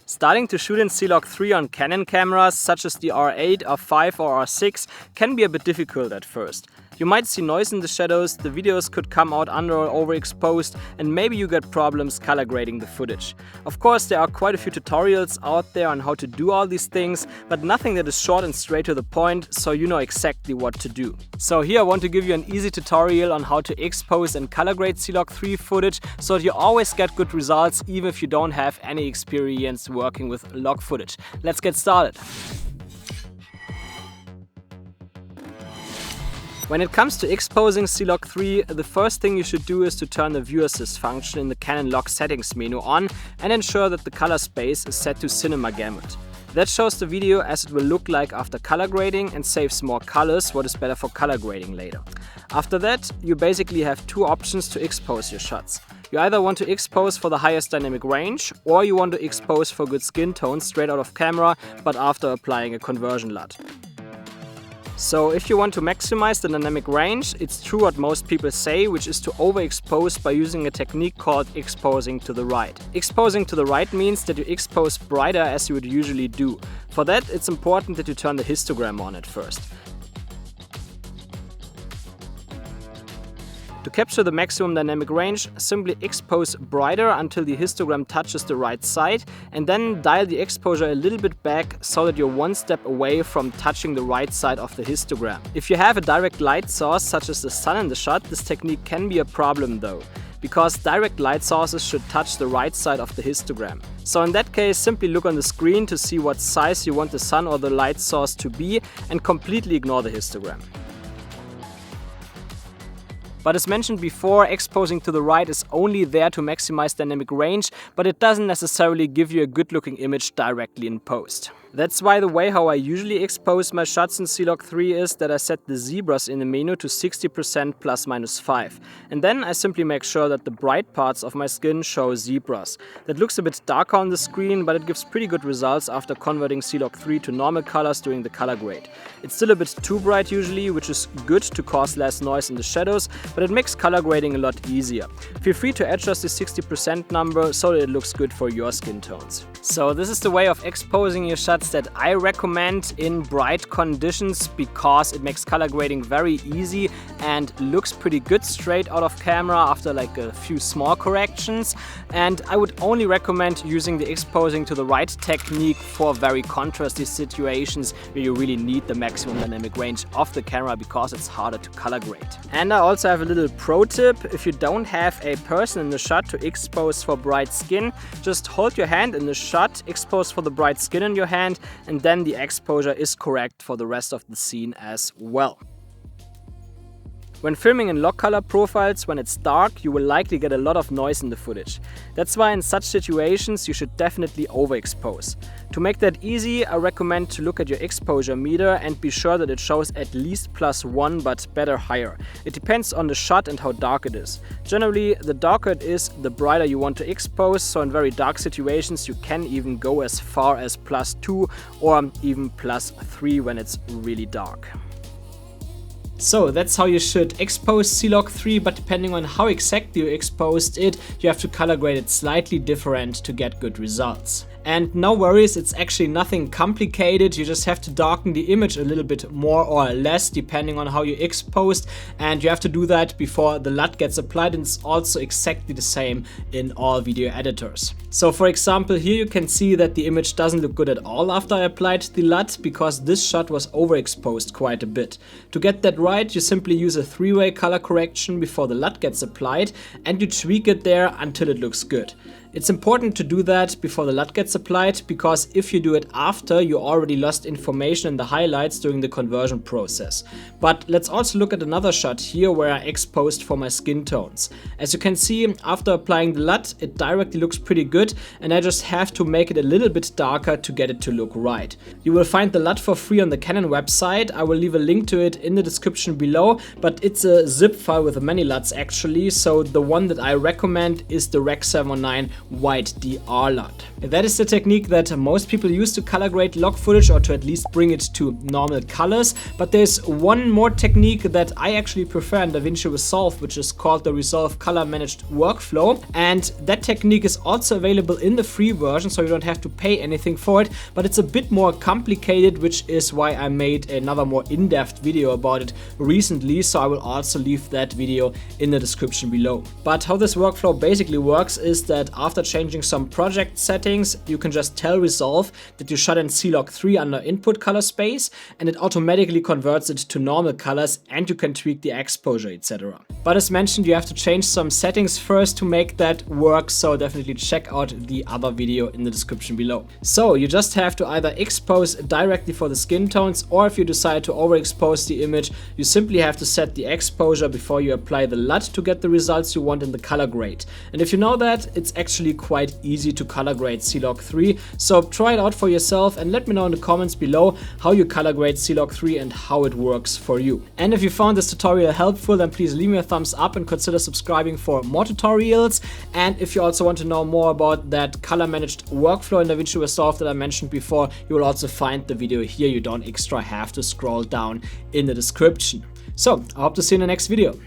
Starting to shoot in C-Log3 on Canon cameras such as the R8, R5 or R6 can be a bit difficult at first. You might see noise in the shadows, the videos could come out under or overexposed, and maybe you get problems color grading the footage. Of course, there are quite a few tutorials out there on how to do all these things, but nothing that is short and straight to the point, so you know exactly what to do. So here I want to give you an easy tutorial on how to expose and color grade C-Log3 footage so that you always get good results even if you don't have any experience working with log footage. Let's get started. When it comes to exposing C-Log3, the first thing you should do is to turn the view assist function in the Canon log settings menu on and ensure that the color space is set to cinema gamut. That shows the video as it will look like after color grading and saves more colors, what is better for color grading later. After that, you basically have two options to expose your shots. You either want to expose for the highest dynamic range, or you want to expose for good skin tones straight out of camera, but after applying a conversion LUT. So if you want to maximize the dynamic range, it's true what most people say, which is to overexpose by using a technique called exposing to the right. Exposing to the right means that you expose brighter as you would usually do. For that, it's important that you turn the histogram on at first. To capture the maximum dynamic range, simply expose brighter until the histogram touches the right side and then dial the exposure a little bit back so that you're one step away from touching the right side of the histogram. If you have a direct light source such as the sun in the shot, this technique can be a problem though, because direct light sources should touch the right side of the histogram. So in that case, simply look on the screen to see what size you want the sun or the light source to be and completely ignore the histogram. But as mentioned before, exposing to the right is only there to maximize dynamic range, but it doesn't necessarily give you a good looking image directly in post. That's why the way how I usually expose my shots in C-Log3 is that I set the zebras in the menu to 60% ±5. And then I simply make sure that the bright parts of my skin show zebras. That looks a bit darker on the screen, but it gives pretty good results after converting C-Log3 to normal colors during the color grade. It's still a bit too bright usually, which is good to cause less noise in the shadows, but it makes color grading a lot easier. Feel free to adjust the 60% number so that it looks good for your skin tones. So this is the way of exposing your shots that I recommend in bright conditions because it makes color grading very easy and looks pretty good straight out of camera after like a few small corrections. And I would only recommend using the exposing to the right technique for very contrasty situations where you really need the maximum dynamic range of the camera because it's harder to color grade. And I also have a little pro tip: if you don't have a person in the shot to expose for bright skin, just hold your hand in the shot, expose for the bright skin in your hand, and then the exposure is correct for the rest of the scene as well. When filming in log color profiles, when it's dark, you will likely get a lot of noise in the footage. That's why in such situations you should definitely overexpose. To make that easy, I recommend to look at your exposure meter and be sure that it shows at least +1, but better higher. It depends on the shot and how dark it is. Generally, the darker it is, the brighter you want to expose, so in very dark situations you can even go as far as +2 or even +3 when it's really dark. So that's how you should expose C-Log3, but depending on how exactly you exposed it, you have to color grade it slightly different to get good results. And no worries, it's actually nothing complicated. You just have to darken the image a little bit more or less depending on how you exposed, and you have to do that before the LUT gets applied, and it's also exactly the same in all video editors. So for example, here you can see that the image doesn't look good at all after I applied the LUT because this shot was overexposed quite a bit. To get that right, you simply use a three-way color correction before the LUT gets applied and you tweak it there until it looks good. It's important to do that before the LUT gets applied because if you do it after, you already lost information in the highlights during the conversion process. But let's also look at another shot here where I exposed for my skin tones. As you can see, after applying the LUT, it directly looks pretty good, and I just have to make it a little bit darker to get it to look right. You will find the LUT for free on the Canon website. I will leave a link to it in the description below, but it's a zip file with many LUTs actually, so the one that I recommend is the Rec 709 white DR LUT. That is the technique that most people use to color grade log footage, or to at least bring it to normal colors. But there's one more technique that I actually prefer in DaVinci Resolve, which is called the Resolve Color Managed Workflow. And that technique is also available in the free version, so you don't have to pay anything for it. But it's a bit more complicated, which is why I made another more in-depth video about it recently. So I will also leave that video in the description below. But how this workflow basically works is that after changing some project settings, you can just tell Resolve that you shut in CLOG3 under input color space, and it automatically converts it to normal colors, and you can tweak the exposure, etc. But as mentioned, you have to change some settings first to make that work, so definitely check out the other video in the description below. So you just have to either expose directly for the skin tones, or if you decide to overexpose the image, you simply have to set the exposure before you apply the LUT to get the results you want in the color grade. And if you know that, it's actually quite easy to color grade CLOG3, so try it out for yourself and let me know in the comments below how you color grade CLOG3 and how it works for you. And if you found this tutorial helpful, then please leave me a thumbs up and consider subscribing for more tutorials. And if you also want to know more about that color managed workflow in DaVinci Resolve that I mentioned before, you will also find the video here. You don't extra have to scroll down in the description. So I hope to see you in the next video.